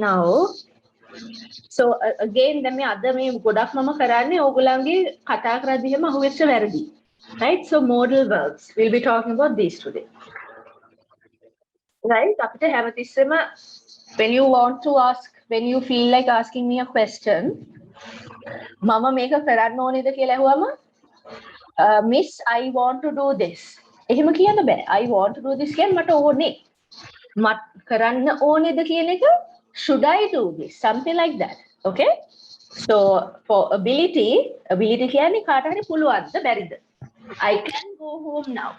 now so again දැන් මේ අද මේ ගොඩක් මම කරන්නේ ඕගොල්ලන්ගේ කතා කරද්දී එහෙම අහුවෙච්ච වැරදි. Right? So modal verbs. We'll be talking about these today. Right? අපිට හැමතිස්සෙම when you want to ask, when you feel like asking me a question, මම මේක කරන්න ඕනේද කියලා ඇහුවම miss I want to do this. එහෙම කියන්න බෑ. I want to do this කියන්නේ මට ඕනේ. මට කරන්න ඕනේද කියන එක should I do this? Something like that. Okay? So for ability කියන්නේ කාට හරි පුළුවන්ද බැරිද? I can go home now.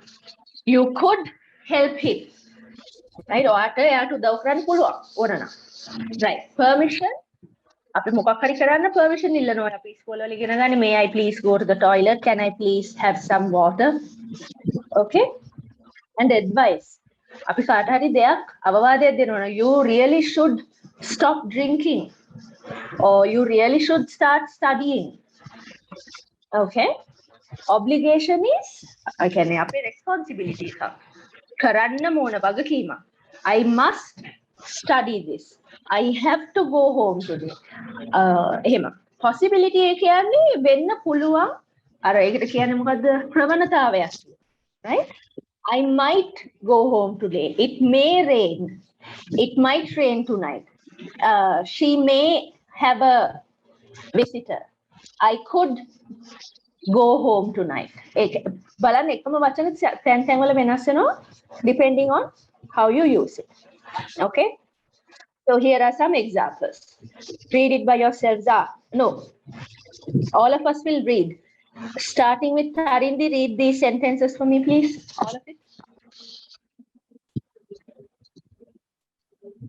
You could help him. Right? ඔයාට එයාට උදව් කරන්න පුළුවන් ඕනනම්. Right. Permission. අපි මොකක් හරි කරන්න permission ඉල්ලනවා. අපි ඉස්කෝලේ වල ඉගෙන ගන්න may I please go to the toilet? Can I please have some water? Okay? And advice. අපි කාට හරි දෙයක් අවවාදයක් දෙනවා. You really should stop drinking. Or you really should start studying. Okay? Obligation is කියන්නේ අපේ responsibility එක. කරන්න ඕන වගකීම. I must study this. I have to go home today. එහෙම. Possibility එක කියන්නේ වෙන්න පුළුවන්. අර ඒකට කියන්නේ මොකද්ද? ප්‍රවණතාවයක්. Right? I might go home today. It may rain. It might rain tonight. She may have a visitor. I could go home tonight. බලන්න එකම වචන තැන් තැන් වල වෙනස් වෙනවා depending on how you use it. Okay? So here are some examples. Read it by yourselves. No. All of us will read. Starting with Tarindi, read these sentences for me, please. All of it.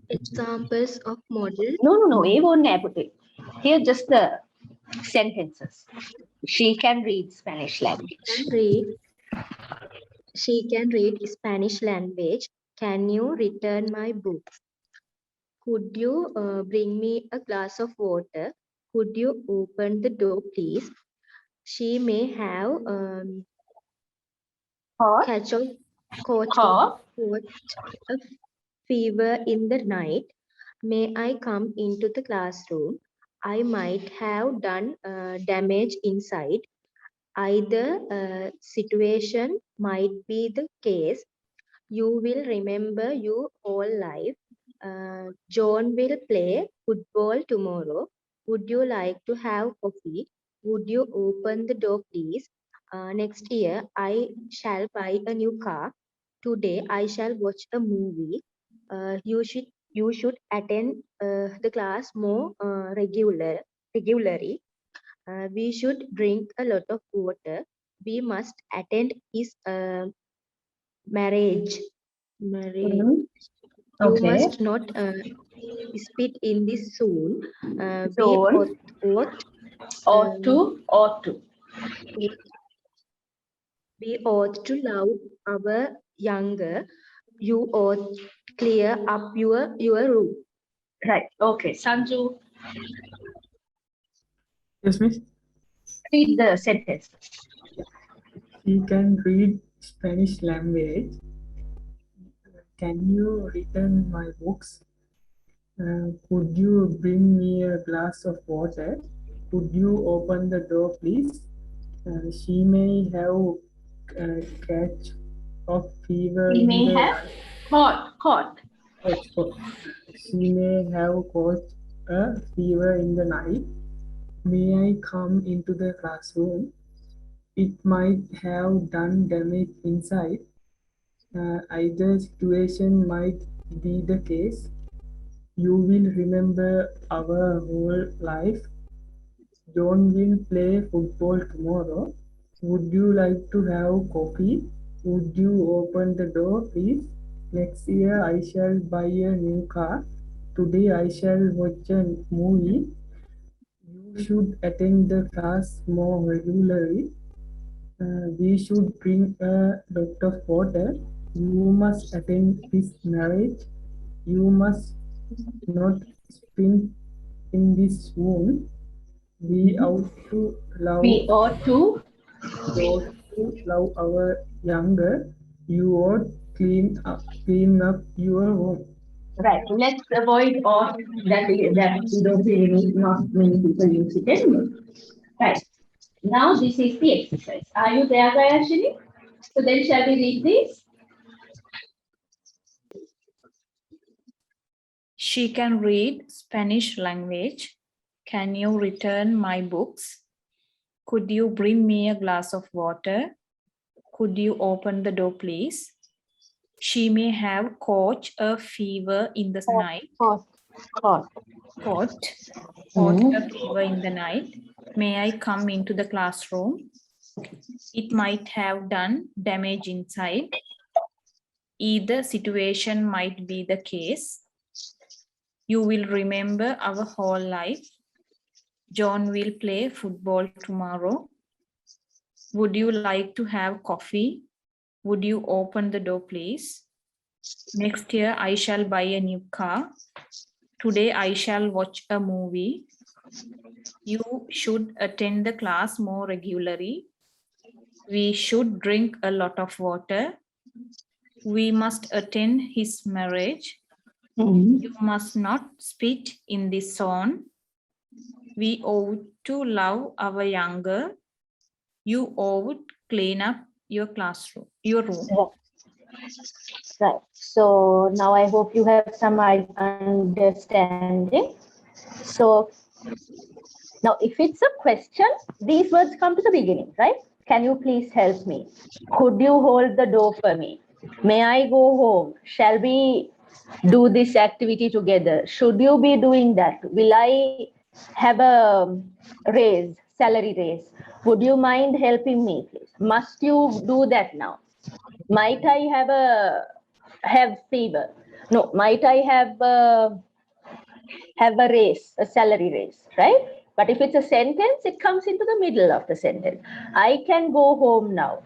Examples of model. No. A won't put it. Here just the sentences. She can read Spanish language. She can read Spanish language. Can you return my books? Could you bring me a glass of water? Could you open the door, please? She may have caught a fever in the night. May I come into the classroom? I might have done damage inside. Either situation might be the case. You will remember your whole life. John will play football tomorrow. Would you like to have coffee? Would you open the door, please? Next year, I shall buy a new car. Today, I shall watch a movie. You should attend the class more regularly. We should drink a lot of water. We must attend his marriage. Mm-hmm. You Okay. must not spit in this soon. We ought to love our younger. You ought clear up your room. Right. Okay. Sanju. Yes, miss. Read the sentence. She can read Spanish language. Can you return my books? Could you bring me a glass of water? Could you open the door, please? She may have catch of fever. She may have caught. She may have caught a fever in the night. May I come into the classroom? It might have done damage inside. Either situation might be the case. You will remember our whole life. John will play football tomorrow. Would you like to have coffee? Would you open the door, please? Next year I shall buy a new car. Today I shall watch a movie. You should attend the class more regularly. We should drink a lot of water. You must attend this marriage. You must not spin in this wound. We ought to love our younger. You ought clean up your home. Right. Let's avoid all that we don't really not many people use it anymore. Right. Now this is the exercise. Are you there, Gayashini? So then shall we read this? She can read Spanish language. Can you return my books? Could you bring me a glass of water? Could you open the door, please? She may have caught a fever in the night. Caught a fever in the night. May I come into the classroom? It might have done damage inside. Either situation might be the case. You will remember our whole life. John will play football tomorrow. Would you like to have coffee? Would you open the door, please? Next year, I shall buy a new car. Today, I shall watch a movie. You should attend the class more regularly. We should drink a lot of water. We must attend his marriage. You must not spit in this zone. We ought to love our younger. You ought clean up your classroom, your room. Right. So now I hope you have some understanding. So now if it's a question, these words come to the beginning, right? Can you please help me? Could you hold the door for me? May I go home? Shall we do this activity together? Should you be doing that? Will I have a raise, salary raise? Would you mind helping me, please? Must you do that now? Might I have fever? No, might I have a raise, a salary raise, right? But if it's a sentence, it comes into the middle of the sentence. I can go home now.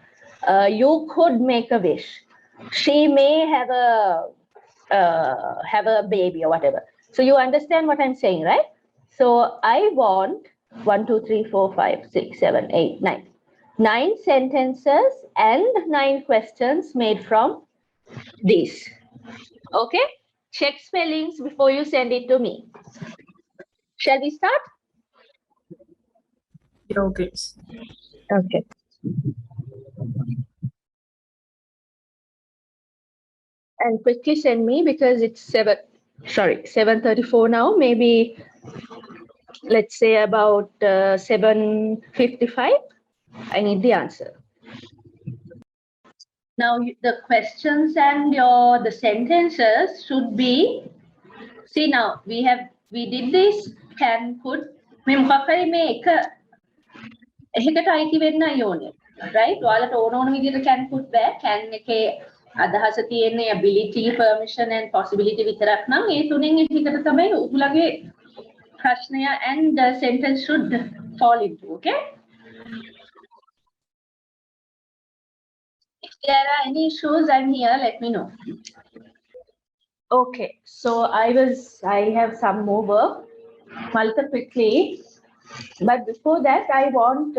You could make a wish. She may have a baby or whatever. So you understand what I'm saying, right? So I want 1, 2, 3, 4, 5, 6, 7, 8, 9. 9 sentences and 9 questions made from these. Okay? Check spellings before you send it to me. Shall we start? Yeah, okay. Okay. And quickly send me because it's 7:34 now. Maybe let's say about 7:55. I need the answer. Now the questions and the sentences should be. See now we did this can could මේ මොකක් හරි මේ එක එහෙකට අයිති වෙන්නයි ඕනේ. right? ඔයාලට ඕන විදිහට can put බෑ. can එකේ අදහස තියෙන්නේ ability, permission and possibility විතරක් නම් ඒ තුනෙන් එකකට තමයි උගලගේ ප්‍රශ්නය and the sentence should fall into, okay? If there are any issues, I'm here, let me know. Okay, so I have some more work. Malika quickly. But before that, I want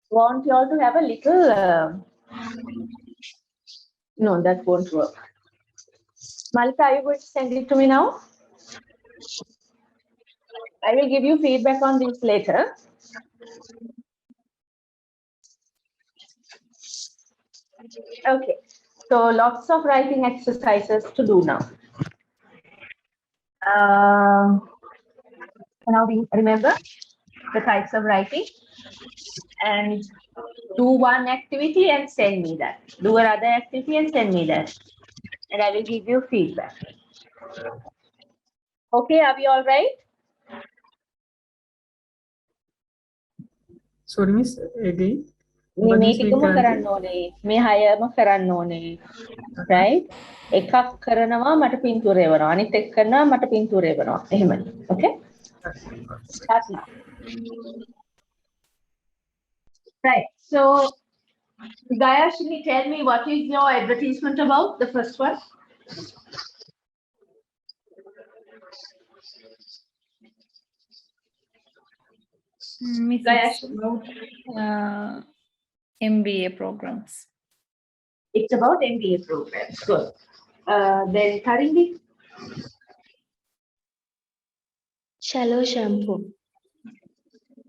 want you all to have a little. No, that won't work. Malika, are you going to send it to me now? I will give you feedback on this later. Okay, so lots of writing exercises to do now. Now we remember the types of writing and do one activity and send me that. Do another activity and send me that. And I will give you feedback. Okay, are we all right? Sorry, miss, again. මේ ටිකම කරන්න ඕනේ. මේ හයම කරන්න ඕනේ. right? එකක් කරනවා මට පින්තූරය වෙනවා. අනිත් එක කරනවා මට පින්තූරය වෙනවා. එහෙමයි. Okay? Start now. Right. So Gayashini, tell me what is your advertisement about, the first one? Miss, it's about MBA programs. It's about MBA programs. Good. Then Taringi, Shallow shampoo.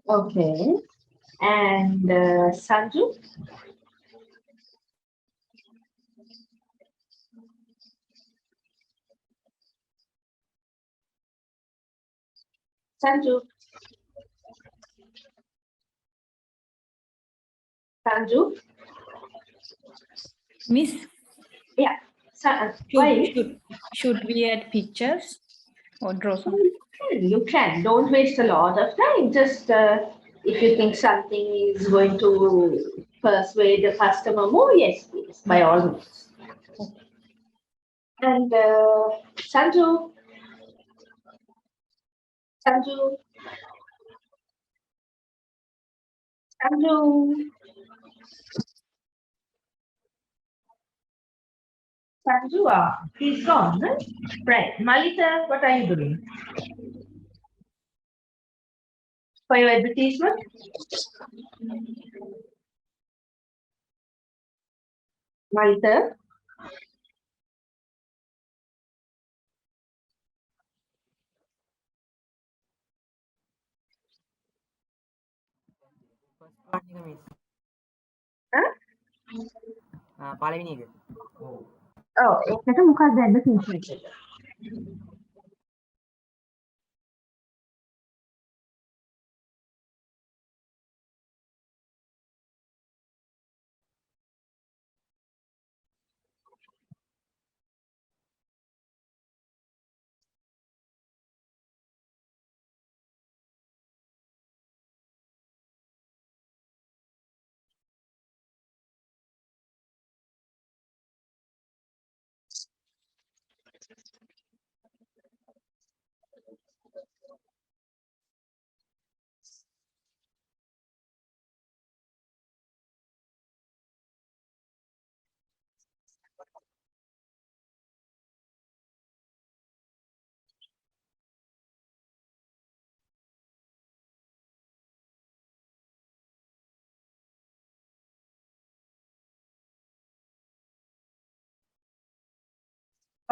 okay. And Sanju, Sanju, Sanju, Miss, yeah. Why? should we add pictures or draw something? You can. Don't waste a lot of time. Just if you think something is going to persuade the customer more, yes, please, by all means. And Sanju, Sanju, Sanju, Sanju, he's gone, right? Right. Malita, what are you doing? For your advertisement? Malita? Huh? පළවෙනි එක. Oh, ඒකට මොකක්ද advertisement එක?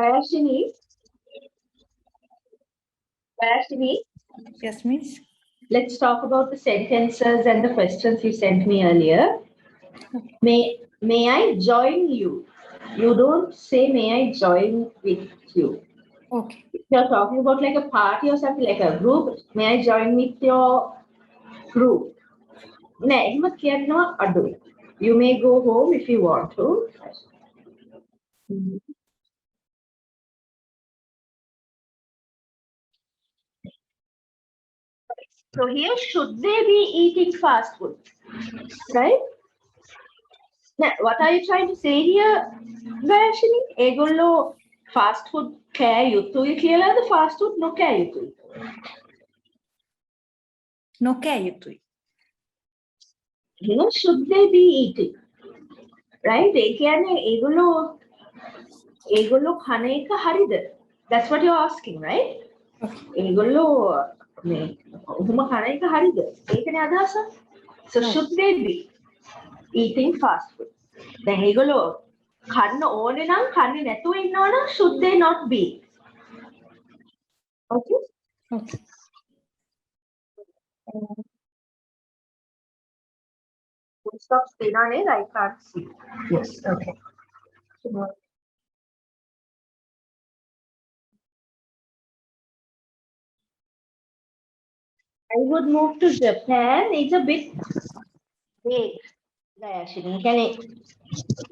Vashini, Yes, Miss. let's talk about the sentences and the questions you sent me earlier. May I join you? You don't say may I join with you. Okay. If you're talking about like a party or something like a group, may I join with your group? නෑ එහෙම කියනවා අඩුයි. You may go home if you want to. So here, should they be eating fast food? Right? Now, what are you trying to say here, Vashini? ඒගොල්ලෝ fast food කෑ යුතුයි කියලාද fast food නොකෑ යුතුයි? නොකෑ යුතුයි. Here, should they be eating? Right? ඒ කියන්නේ ඒගොල්ලෝ කන එක හරිද? That's what you're asking, right? ඒගොල්ලෝ මේ ඔහොම කන එක හරිද? ඒකනේ අදහස. So should they be eating fast food? දැන් ඒගොල්ලෝ කන්න ඕනේ නම් කන්නේ නැතුව ඉන්නවනම් should they not be? Okay? Okay. Full stop තියෙනවා නේද? I can't see. Yes, okay. I would move to Japan. It's a bit vague. Actually, කියන්නේ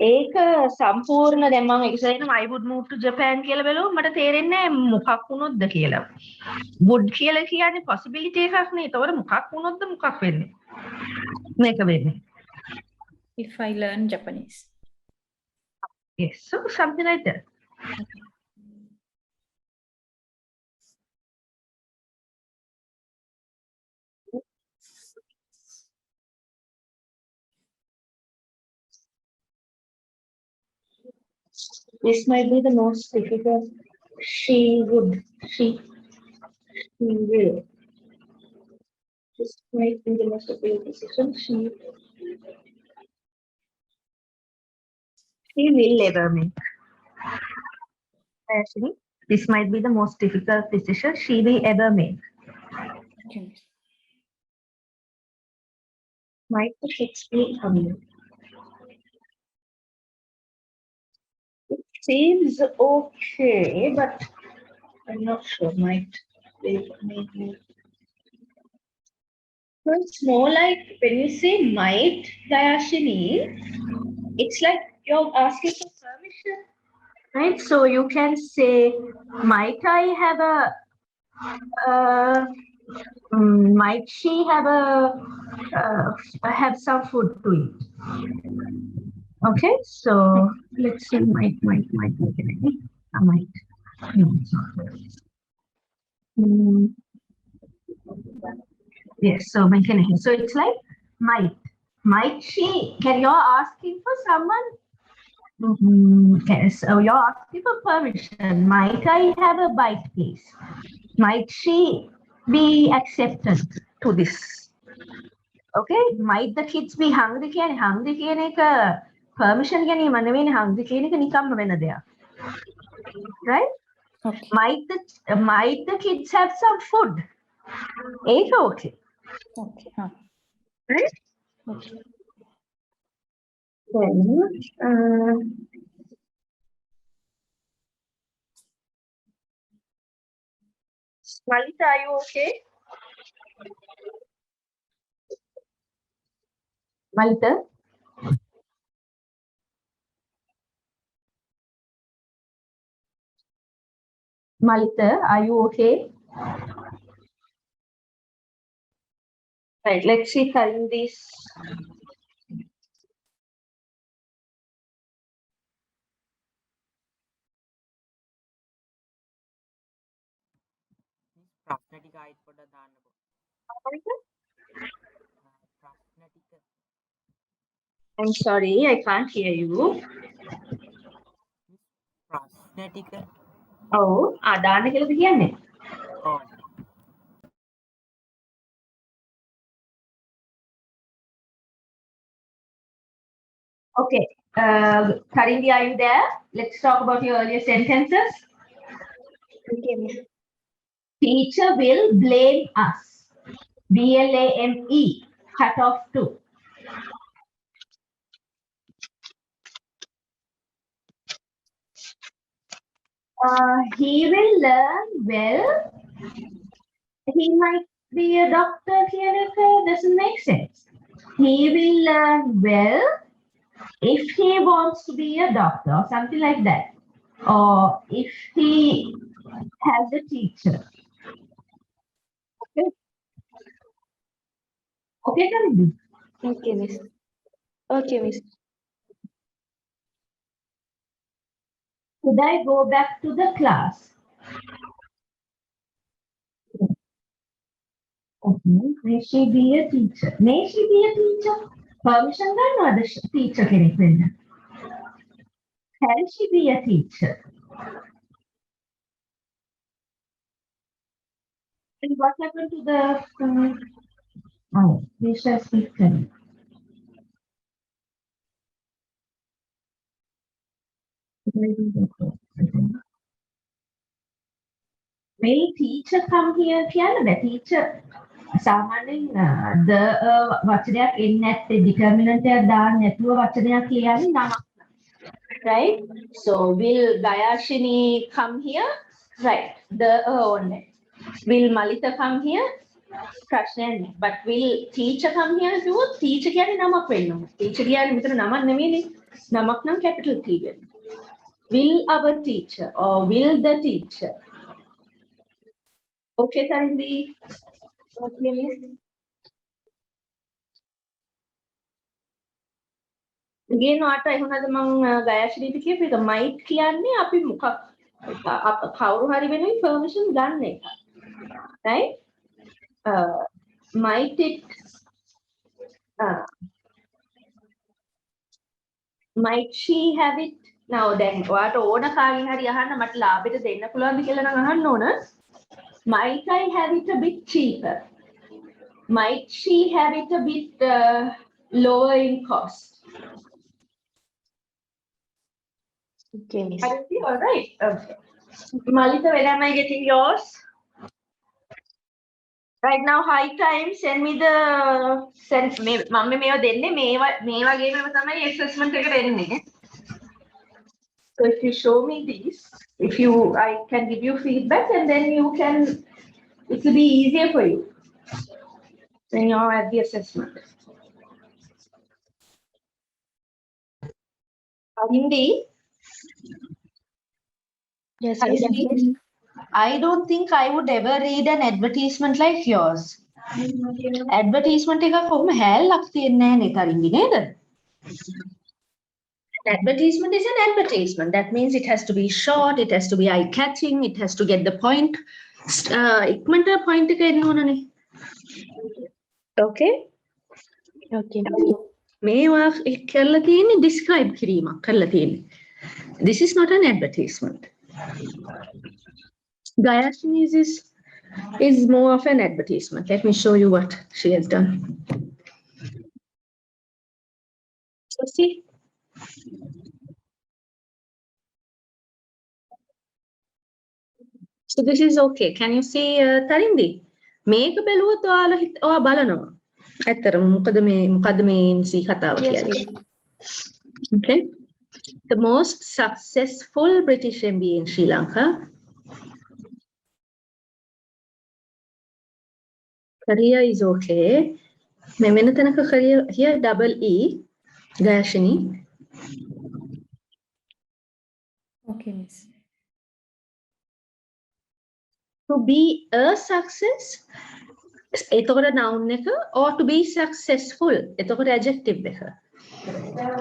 ඒක සම්පූර්ණ දැන් මම ඒක saying I would move to Japan කියලා බැලුවොත් මට තේරෙන්නේ නැහැ මොකක් වුණොත්ද කියලා. would කියලා කියන්නේ possibility එකක් නේ. ඒතකොට මොකක් වුණොත්ද මොකක් වෙන්නේ? මේක වෙන්නේ. If I learn Japanese. Yes, so something like that. This might be the most difficult. She will. This might be the most appealing decision. She will ever make. Actually, this might be the most difficult decision she will ever make. Okay, miss. Might the kids be coming? It seems okay, but I'm not sure. Might they maybe. So it's more like when you say might, Dayashini, it's like you're asking for permission, right? So you can say, might I have a, might she have have some food to eat? Okay, so let's say might. No, it's not. Mm, yes, so so it's like might she, can you're asking for someone. Yes, so you're asking for permission. Might I have a bite, please? Might she be accepted to this? Okay, might the kids be hungry? Hungry කියන එක permission ගැනීම නෙවෙයි, hungry කියන එක නිකම්ම වෙන දෙයක්. Right? Okay. Might the kids have some food? ඒක okay. Okay. Huh. Right? Okay. Then, Malita, are you okay? Malita? Malita, are you okay? Right, let's see this. ප්‍රශ්න ටික ආයිත් පොඩ්ඩක් දාන්නකෝ. ප්‍රශ්න ටික I'm sorry, I can't hear you. ප්‍රශ්න ටික Oh, දාන්න කියලාද කියන්නේ? ඔව්. Okay, Karindi, are you there? Let's talk about your earlier sentences. Okay, miss. Teacher will blame us. BLAME, cut off to. He will learn well. He might be a doctor here. Doesn't make sense. He will learn well if he wants to be a doctor or something like that. Or if he has a teacher. Okay. Okay, Karindi? Okay, miss. Okay, miss. Could I go back to the class? Okay. May she be a teacher? May she be a teacher? Permission ගන්නවද teacher කෙනෙක් වෙන්න? Can she be a teacher? And what happened to the we shall speak Karindi. Will teacher come here කියන්න බෑ. Teacher සාමාන්‍යයෙන් the වචනයක් එන්නේ නැත්te determinant එකක් දාන්න නැතුව වචනයක් ලියන්නේ නමක්. Right? So will Gayashini come here? Right. The only. Will Malita come here? ප්‍රශ්නයක් නෑ. But will teacher come here? කිව්වොත් teacher කියන්නේ නමක් වෙන්න ඕනේ. Teacher කියන්නේ මෙතන නමක් නෙමෙයිනේ. නමක් නම් capital T වෙන්න. Will our teacher or will the teacher? Okay, Karindi. Okay, miss. Again, what I have මම ගයාශ්‍රීට කියපු එක might කියන්නේ අපි මොකක් කවුරු හරි වෙනුවෙන් permission ගන්න එක. Right? Might it might she have it? Now then ඔයාට ඕන කාගෙන් හරි අහන්න මට ලාභෙට දෙන්න පුළුවන්ද කියලා නම් අහන්න ඕන. Might I have it a bit cheaper? Might she have it a bit lower in cost? Okay, miss. Aditi, all right. Okay. Malita, when am I getting yours? Right now, high time. Send me the send me. මම මේවා දෙන්නේ මේ වගේම තමයි assessment එක දෙන්නේ. So if you show me these, if you, I can give you feedback, and then you can. It will be easier for you when you're at the assessment. Hindi. Yes, Hindi. I don't think I would ever read an advertisement like yours. Advertisement එක කොහොම හැල්ලක් තියෙන්නේ නැහැ නේ තරින්දි නේද? Advertisement is an advertisement. That means it has to be short, it has to be eye-catching, it has to get the point. ඉක්මනට point එක එන්න ඕනනේ. Okay? Okay. මේවා කරලා තියෙන්නේ describe කිරීමක් කරලා තියෙන්නේ. This is not an advertisement. Gayashini's is more of an advertisement. Let me show you what she has done. So see. So this is okay. Can you see Tarindi? මේක බැලුවොත් ඔයා බලනවා. ඇත්තටම මොකද මේ MC කතාව කියන්නේ. Okay. The most successful British MBA in Sri Lanka. Career is okay. මේ වෙන තැනක career here double E Gayashini. Okay, miss. To be a success එතකොට noun එක or to be successful එතකොට adjective එක.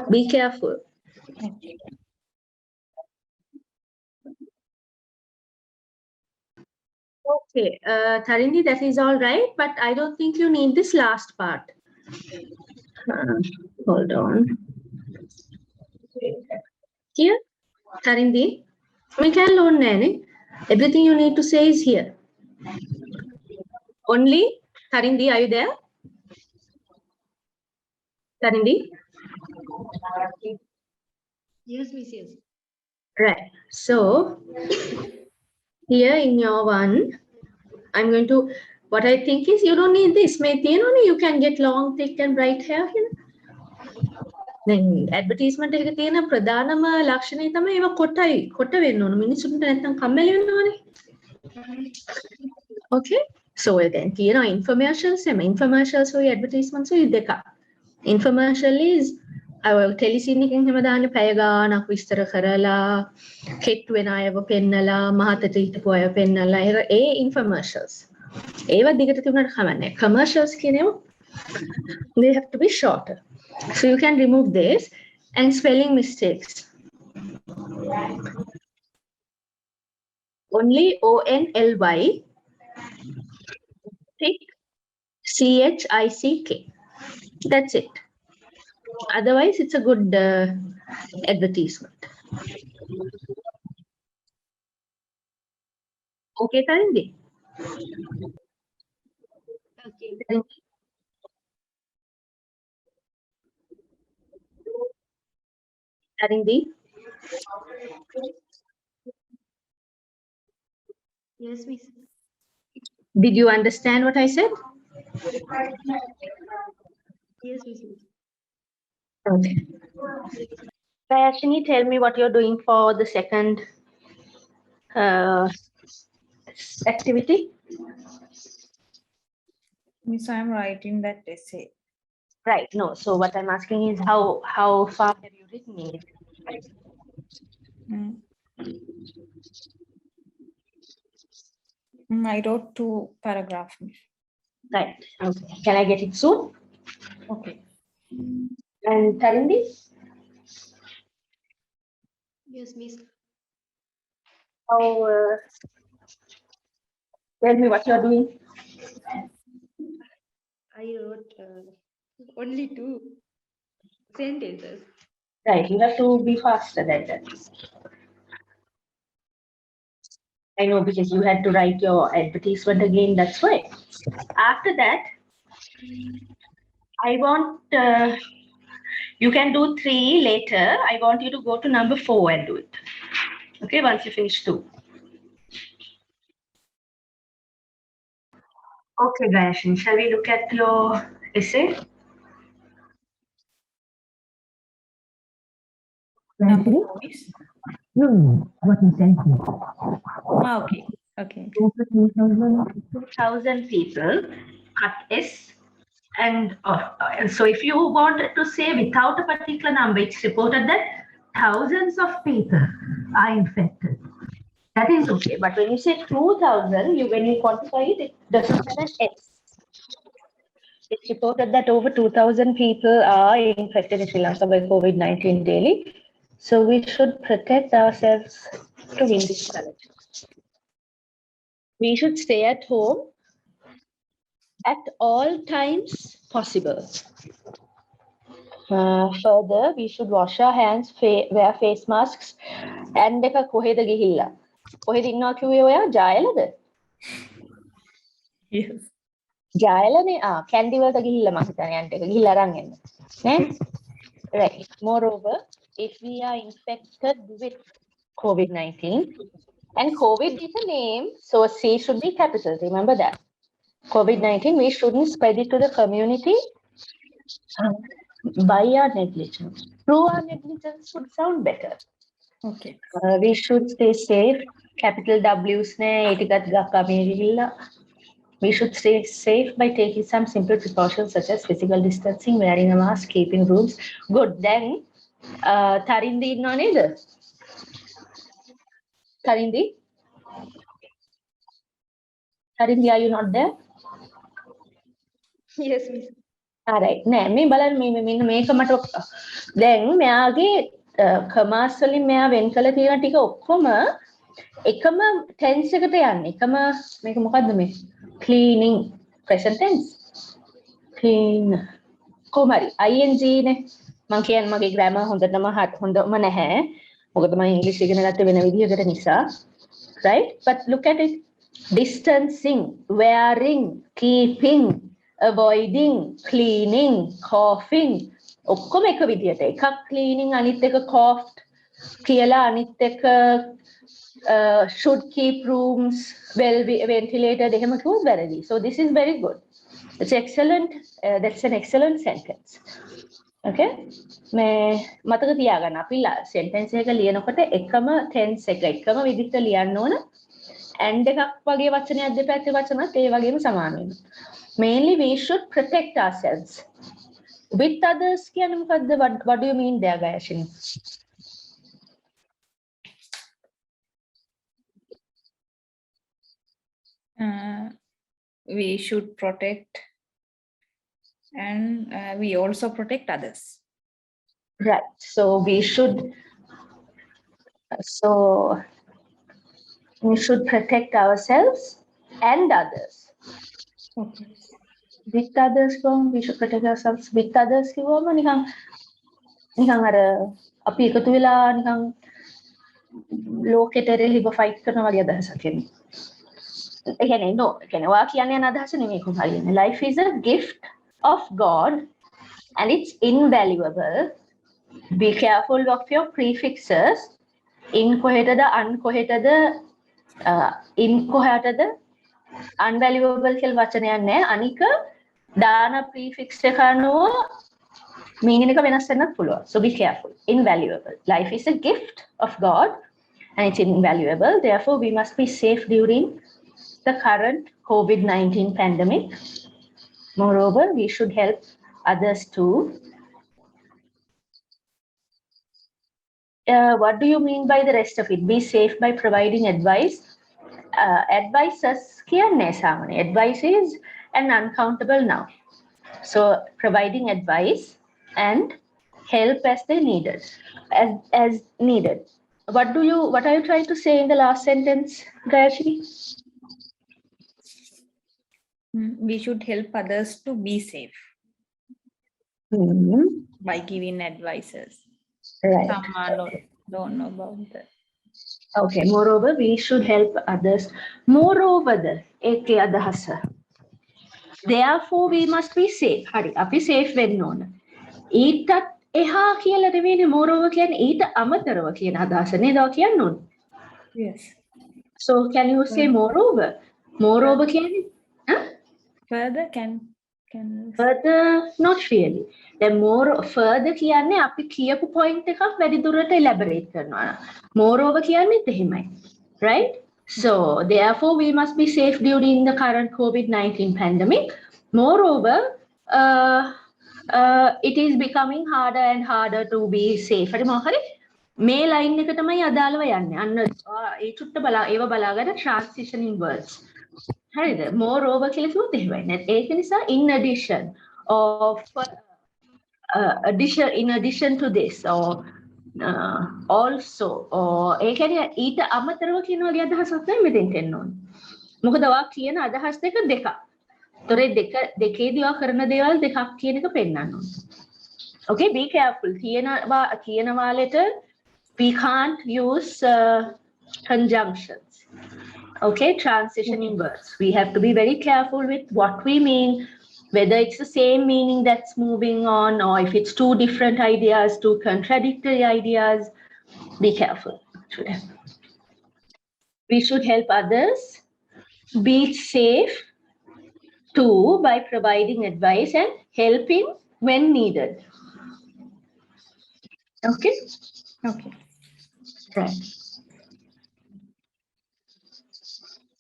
Be careful. Okay, Tarindi, that is all right, but I don't think you need this last part. Hold on. Here, Tarindi, we can learn nene. Everything you need to say is here. Only, Tarindi, are you there? Tarindi? Yes, miss. Yes. Right. So, here in your one, I'm going to, what I think is you don't need this. You can get long, thick and bright hair. දැන් advertisement එකක තියෙන ප්‍රධානම ලක්ෂණය තමයි ඒවා කොට වෙන්න ඕන. මිනිස්සුන්ට නැත්තම් කම්මැලි වෙන්න ඕනේ. Okay? So again, තියෙනවා infomercials infomercials or advertisements or දෙකක්. Infomercial is ටෙලිසින් එකෙන් හැම දාන්නේ පැය ගාණක් විස්තර කරලා කෙට් වෙන අයව පෙන්නලා මහතට හිටපු අයව පෙන්නලා ඒ infomercials. ඒවා දිගට තිබුණාට කමන්නේ. Commercials කියන ඒවා they have to be shorter. So you can remove this and spelling mistakes. Only ONLY CHICK. That's it. Otherwise, it's a good advertisement. Okay, Tarindi? Okay. Tarindi? Yes, miss. Did you understand what I said? Yes, miss. Okay. Gayashini, tell me what you're doing for the second activity. Miss, I'm writing that essay. Right. No. So what I'm asking is how far have you written it? I wrote 2 paragraphs. miss. Right. Okay. Can I get it soon? Okay. And Tarindi? Yes, miss. How? Tell me what you're doing. I wrote only 2 sentences. Right. You have to be faster than that. I know because you had to write your advertisement again. That's why. After that, I want, you can do 3 later. I want you to go to number 4 and do it. Okay, once you finish 2. Okay, Gayashin, shall we look at your essay? Number 4 is? No, what is that? Okay. Okay. 2,000 people, cut S. And so if you wanted to say without a particular number, it's reported that thousands of people are infected. That is okay. But when you say 2,000, when you quantify it, it doesn't have an S. It's reported that over 2,000 people are infected in Sri Lanka by COVID-19 daily. So we should protect ourselves to win this challenge. We should stay at home at all times possible. Further, we should wash our hands, wear face masks, and එක කොහෙද ගිහිල්ලා? කොහෙද ඉන්නවා කිව්වේ ඔයා? ජායලද? Yes. ජායලනේ Kandy වලට ගිහිල්ලා මම හිතන්නේ යන්න එක ගිහිල්ලා අරන් එන්න. නේ? Right. Moreover, if we are infected with COVID-19, and COVID is a name, so C should be capital. Remember that. COVID-19, we shouldn't spread it to the community by our negligence. Through our negligence would sound better. Okay. We should stay safe. Capital W's ne we should stay safe by taking some simple precautions such as physical distancing, wearing a mask, keeping rooms. Good. Then, Tarindi no neither. Tarindi? Tarindi, are you not there? Yes, miss. Alright. නෑ මේ බලන්න මේ මේක මට දැන් මෙයාගේ කමාස් වලින් මෙයා වෙන් කළ තියෙන ටික ඔක්කොම එකම tense එකට යන්නේ. එකම මේක මොකද්ද මේ? Cleaning present tense. Clean. කොහමරි ing නේ. මම කියන්නේ මගේ grammar හොඳම නැහැ. මොකද මම ඉංග්‍රීසි ඉගෙන ගත්තේ වෙන විදිහකට නිසා. Right? But look at it. Distancing, wearing, keeping, avoiding, cleaning, coughing. ඔක්කොම එක විදියට. එකක් cleaning අනිත් එක coughed කියලා අනිත් එක should keep rooms well ventilated එහෙම කිව්වොත් වැරදි. So this is very good. It's excellent. That's an excellent sentence. Okay? මේ මතක තියාගන්න අපි sentence එක ලියනකොට එකම tense එක එකම විදිහට ලියන්න ඕන. And එකක් වගේ වචනයක් දෙපැත්තේ වචනත් ඒ වගේම සමාන වෙනවා. Mainly we should protect ourselves. With others කියන්නේ මොකද්ද? What do you mean there, Gayashin? We should protect and we also protect others. Right. So we should protect ourselves and others. Okay. With others, we should protect ourselves with others. කිව්වම නිකන් අර අපි එකතු වෙලා නිකන් ලෝකෙට එරෙහිව fight කරන වගේ අදහසක් එන්නේ. ඒ කියන්නේ ඔයා කියන්නේ යන අදහස නෙමෙයි කොහොමද? Life is a gift of God and it's invaluable. Be careful of your prefixes. In කොහෙටද un කොහෙටද in කොහෙටද unvaluable කියලා වචනයක් නැහැ. අනික දාන prefix එක අනුව meaning එක වෙනස් වෙන්නත් පුළුවන්. So be careful. Invaluable. Life is a gift of God and it's invaluable. Therefore, we must be safe during the current COVID-19 pandemic. Moreover, we should help others too. What do you mean by the rest of it? Be safe by providing advice. Advices කියන්නේ සාමාන්‍ය. Advice is an uncountable noun. So providing advice and help as they needed, as needed. What are you trying to say in the last sentence, Gayatri? We should help others to be safe by giving advices. Right. Some don't know about that. Okay. Moreover, we should help others. Moreover, the ඒකේ අදහස. therefore we must be safe. හරි අපි safe වෙන්න ඕන. ඊටත් එහා කියලා නෙවෙයිනේ moreover කියන්නේ ඊට අමතරව කියන අදහස නේද ඔය කියන්න ඕනේ. Yes. So can you say moreover? Moreover කියන්නේ Further can further not really. Then more further කියන්නේ අපි කියපු point එකක් වැඩි දුරට elaborate කරනවා. Moreover කියන්නේත් එහෙමයි. Right? So therefore we must be safe during the current COVID-19 pandemic. Moreover, it is becoming harder and harder to be safe. හරි මොකද? මේ line එක තමයි අදාළව යන්නේ. අන්න ඒ චුට්ට ඒව බලාගෙන transitioning words. හරිද? Moreover කියලා කිව්වොත් එහෙමයි. ඒක නිසා in addition of in addition to this or also or ඒ කියන්නේ ඊට අමතරව කියන වගේ අදහසක් තමයි මෙතෙන්ට එන්න ඕනේ. මොකද ඔයා කියන අදහස් දෙකක්. ඒතොර දෙකේදී ඔයා කරන දේවල් දෙකක් කියන එක පෙන්නන්න ඕනේ. Okay, be careful. කියන වාලෙට we can't use conjunctions. Okay, transitioning words. We have to be very careful with what we mean, whether it's the same meaning that's moving on or if it's two different ideas, two contradictory ideas. Be careful. We should help others be safe too by providing advice and helping when needed. Okay? Okay. Right.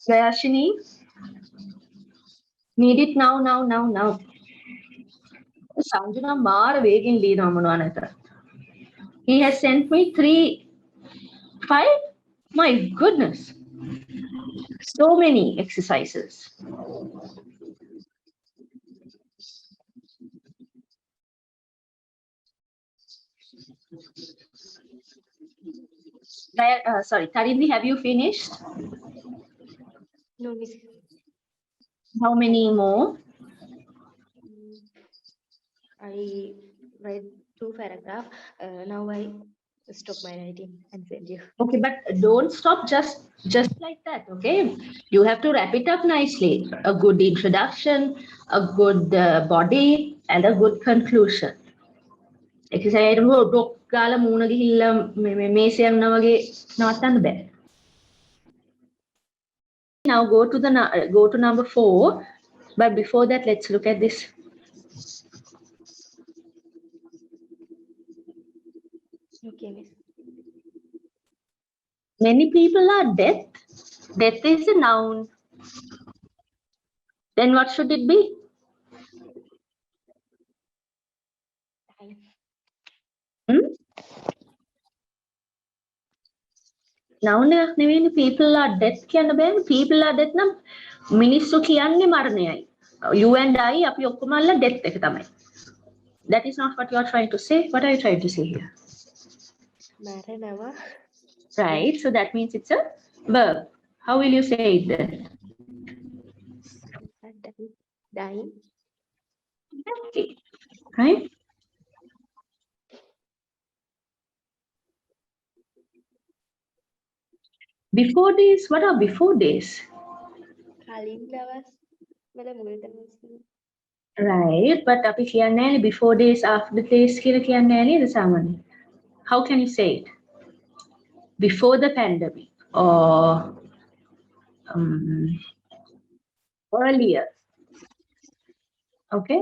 Vayashini, need it now. Sanjana maar වේගෙන් ලියනවා මොනවා නැතර. He has sent me 5. My goodness. So many exercises. Sorry, Tarindhi, have you finished? No, miss. How many more? I read 2 paragraphs. Now I stop my writing and send you. Okay, but don't stop just like that, okay? You have to wrap it up nicely. A good introduction, a good body, and a good conclusion. Exercise ඩොක් ගාලා මූණ ගිහිල්ලා මේසේ යනවා වගේ නවත්තන්න බෑ. Now go to number 4, but before that let's look at this. Okay, miss. Many people are deaf. Death is a noun. Then what should it be? Noun එකක් නෙවෙයිනේ people are deaf කියන්න බෑනේ. People are deaf නම් මිනිස්සු කියන්නේ මරණයයි. You and I අපි ඔක්කොමල්ලා death එක තමයි. That is not what you are trying to say. What are you trying to say here? මරණවා. Right, so that means it's a verb. How will you say it then? Dying. Okay. Right? Before days, what are before days? කලින් දවස් වල මුල් දවස්. Right, but අපි කියන්නේ නැහැ before days, after days කියලා කියන්නේ නැහැ නේද සාමාන්‍යයෙන්? How can you say it? Before the pandemic or earlier? Okay.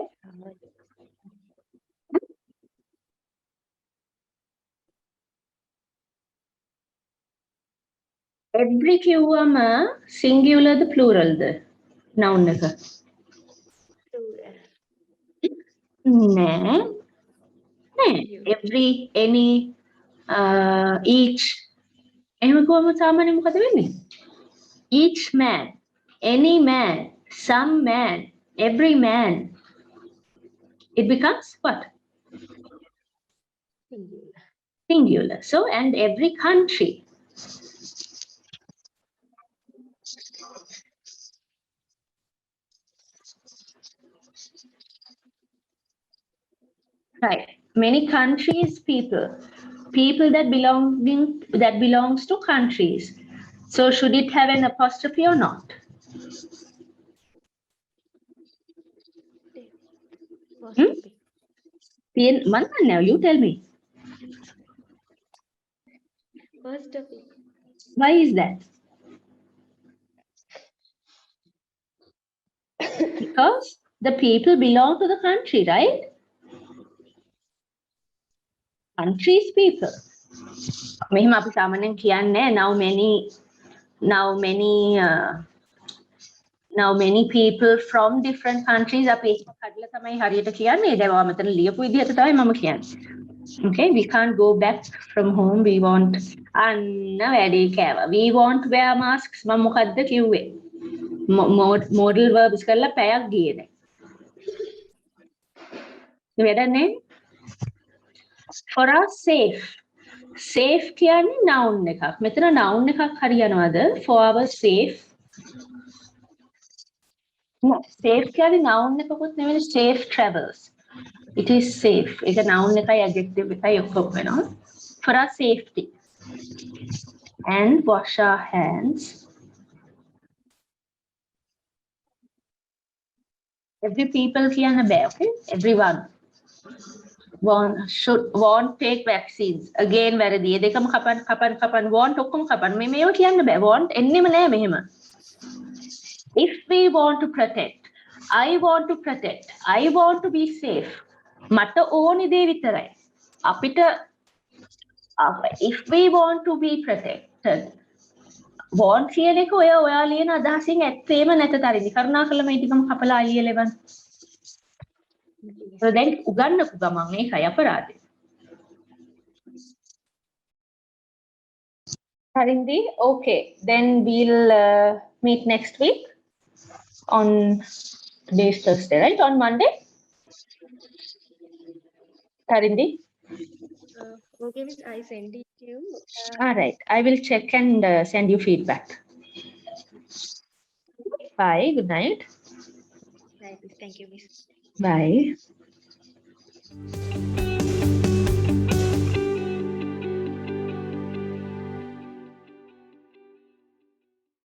Every කිව්වම singular ද plural ද noun එක? නෑ. Every, any, each. එහෙම කිව්වම සාමාන්‍යයෙන් මොකද වෙන්නේ? Each man, any man, some man, every man. It becomes what? Singular. So, and every country. Right. Many countries, people that belongs to countries. So should it have an apostrophe or not? First Hmm? topic. Now you tell me. First topic. Why is that? Because the people belong to the country, right? Country's people. මෙහෙම අපි සාමාන්‍යයෙන් කියන්නේ now many people from different countries අපි ඒක කඩලා තමයි හරියට කියන්නේ. දැන් මම මෙතන ලියපු විදිහට තමයි මම කියන්නේ. Okay, we can't go back from home. We want වැඩි කෑවා. We want wear masks. මම මොකද්ද කිව්වේ? modal verbs කරලා පැයක් ගියේ නැහැ. වැඩන්නේ? For us safe. Safe කියන්නේ noun එකක්. මෙතන noun එකක් හරියනවද? For our safe. No, safe කියන්නේ noun එකකුත් නෙවෙයි safe travels. It is safe. ඒක noun එකයි adjective එකයි ඔක්කොම වෙනවා. For our safety. And wash our hands. Every people කියන්න බෑ, okay? Everyone. won't take vaccines. Again, වැරදි. ඒ දෙකම කපන් want ඔක්කොම කපන්. මේව කියන්න බෑ. want එන්නෙම නෑ මෙහෙම. If we want to protect, I want to protect, I want to be safe. මට ඕනි දේ විතරයි. අපිට if we want to be protected, want කියන එක ඔයා ලියන අදහසින් ඇත්තේම නැත තරිදි. කරුණාකරලා මේ ටිකම කපලා අලියලෙවන්. So then උගන්නපු ගමන් මේකයි අපරාධය. Harindi, okay. Then we'll meet next week on today's Thursday, right? On Monday? Harindi? Okay, miss, I send it to you. All right. I will check and send you feedback. Bye. Good night. Right, miss. Thank you, miss. Bye.